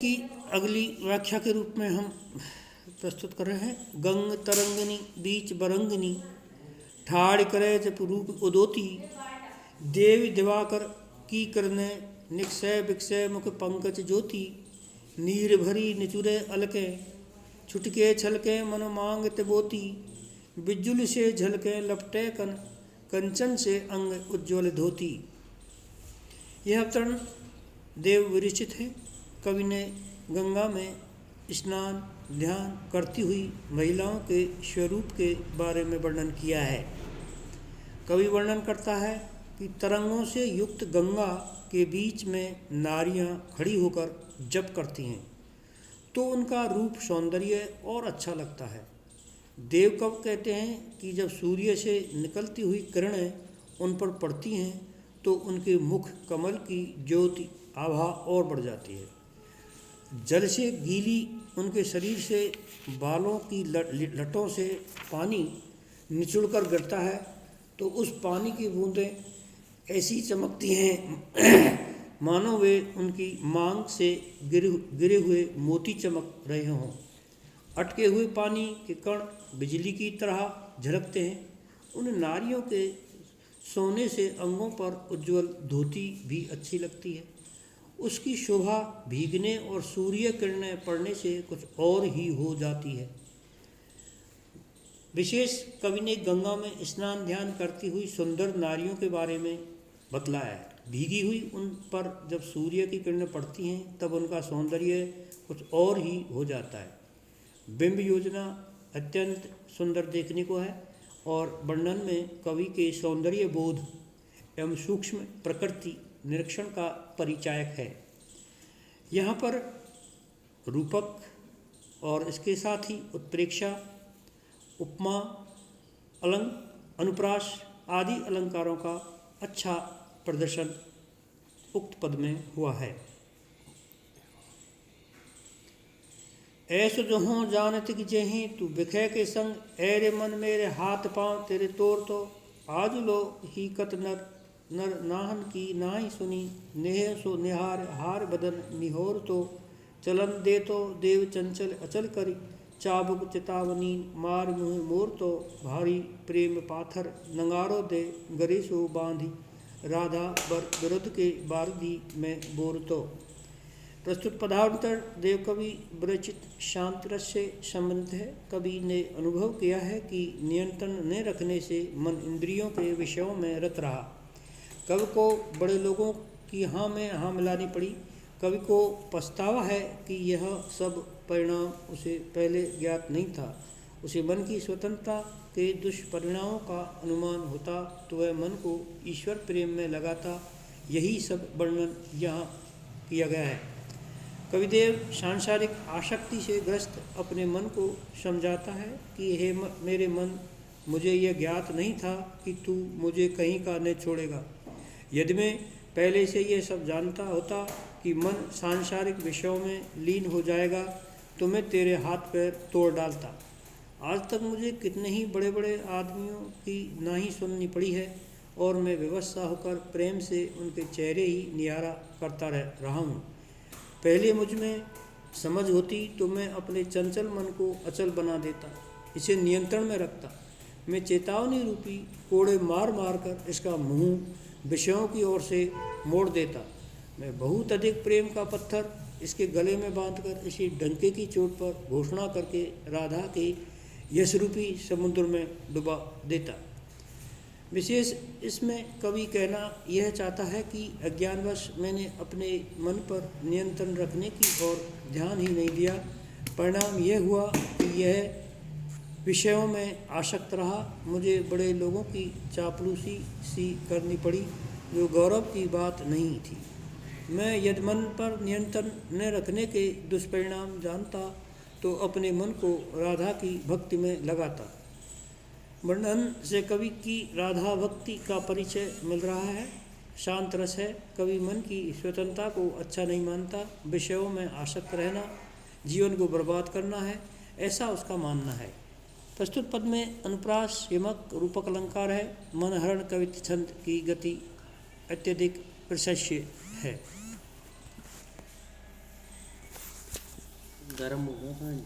की अगली व्याख्या के रूप में हम प्रस्तुत कर रहे हैं। गंग तरंगिनी बीच बरंगिनी, ठाड़ करे जप रूप उदोती, देवी दिवाकर की करने, निक्षय विक्षय मुख पंकज ज्योति, नीर भरी निचुरे अलके, छुटके छलके मन मांग तिबोती, बिजुल से झलके लपटे कंचन से अंग उज्ज्वल धोती। यह अवतरण देव विरचित है। कवि ने गंगा में स्नान ध्यान करती हुई महिलाओं के स्वरूप के बारे में वर्णन किया है। कवि वर्णन करता है कि तरंगों से युक्त गंगा के बीच में नारियां खड़ी होकर जप करती हैं तो उनका रूप सौंदर्य और अच्छा लगता है। देव कवि कहते हैं कि जब सूर्य से निकलती हुई किरणें उन पर पड़ती हैं तो उनके मुख कमल की ज्योति आभा और बढ़ जाती है। जल से गीली उनके शरीर से बालों की लटों से पानी निचुड़कर गिरता है तो उस पानी की बूंदें ऐसी चमकती हैं मानो वे उनकी मांग से गिरे हुए मोती चमक रहे हों। अटके हुए पानी के कण बिजली की तरह झलकते हैं। उन नारियों के सोने से अंगों पर उज्ज्वल धोती भी अच्छी लगती है। उसकी शोभा भीगने और सूर्य किरणें पड़ने से कुछ और ही हो जाती है। विशेष कवि ने गंगा में स्नान ध्यान करती हुई सुंदर नारियों के बारे में बतलाया है। भीगी हुई उन पर जब सूर्य की किरणें पड़ती हैं तब उनका सौंदर्य कुछ और ही हो जाता है। बिंब योजना अत्यंत सुंदर देखने को है और वर्णन में कवि के सौंदर्य बोध एवं सूक्ष्म प्रकृति निरीक्षण का परिचायक है। यहाँ पर रूपक और इसके साथ ही उत्प्रेक्षा, उपमा, अलंग, अनुप्रास आदि अलंकारों का अच्छा प्रदर्शन उक्त पद में हुआ है। ऐसो जहों जानत कि जेहि तू बिखे के संग, ऐरे मन मेरे हाथ पांव तेरे तोड़ तो, आज लो ही कत नर नाहन की नाहि सुनी, नेह सो निहार हार बदन निहोर तो, चलन दे तो देव चंचल अचल करी, चाबुक चेतावनी मार मुँह मोर तो, भारी प्रेम पाथर नंगारो दे गरे सो बांधी, राधा बर विरुद्ध के बारदी में बोर तो। प्रस्तुत पदांतर देवकवि विरचित शांत रस से संबंधित है। कवि ने अनुभव किया है कि नियंत्रण न रखने से मन इंद्रियों के विषयों में रत रहा। कवि को बड़े लोगों की हाँ में हाँ मिलानी पड़ी। कवि को पछतावा है कि यह सब परिणाम उसे पहले ज्ञात नहीं था। उसे मन की स्वतंत्रता के दुष्परिणामों का अनुमान होता तो वह मन को ईश्वर प्रेम में लगाता। यही सब वर्णन यहाँ किया गया है। कविदेव सांसारिक आसक्ति से ग्रस्त अपने मन को समझाता है कि हे मेरे मन, मुझे यह ज्ञात नहीं था कि तू मुझे कहीं का न छोड़ेगा। यदि मैं पहले से यह सब जानता होता कि मन सांसारिक विषयों में लीन हो जाएगा तो मैं तेरे हाथ पैर तोड़ डालता। आज तक मुझे कितने ही बड़े बड़े आदमियों की नाहीं सुननी पड़ी है और मैं विवश होकर प्रेम से उनके चेहरे ही निहारा करता रहा हूँ। पहले मुझ में समझ होती तो मैं अपने चंचल मन को अचल बना देता, इसे नियंत्रण में रखता। मैं चेतावनी रूपी कोड़े मार मार कर इसका मुँह विषयों की ओर से मोड़ देता। मैं बहुत अधिक प्रेम का पत्थर इसके गले में बांधकर इसे डंके की चोट पर घोषणा करके राधा के यश रूपी समुद्र में डुबा देता। विशेष इसमें कवि कहना यह चाहता है कि अज्ञानवश मैंने अपने मन पर नियंत्रण रखने की ओर ध्यान ही नहीं दिया। परिणाम यह हुआ कि यह विषयों में आसक्त रहा। मुझे बड़े लोगों की चापलूसी सी करनी पड़ी जो गौरव की बात नहीं थी। मैं यदि मन पर नियंत्रण न रखने के दुष्परिणाम जानता तो अपने मन को राधा की भक्ति में लगाता। वर्णन से कवि की राधा भक्ति का परिचय मिल रहा है। शांत रस है। कवि मन की स्वतंत्रता को अच्छा नहीं मानता। विषयों में आसक्त रहना जीवन को बर्बाद करना है, ऐसा उसका मानना है। प्रस्तुत पद में अनुप्रास यमक रूपक अलंकार है। मनहरण कवित छंद की गति अत्यधिक प्रशस्य है। गर्म हो गया। हाँ जी।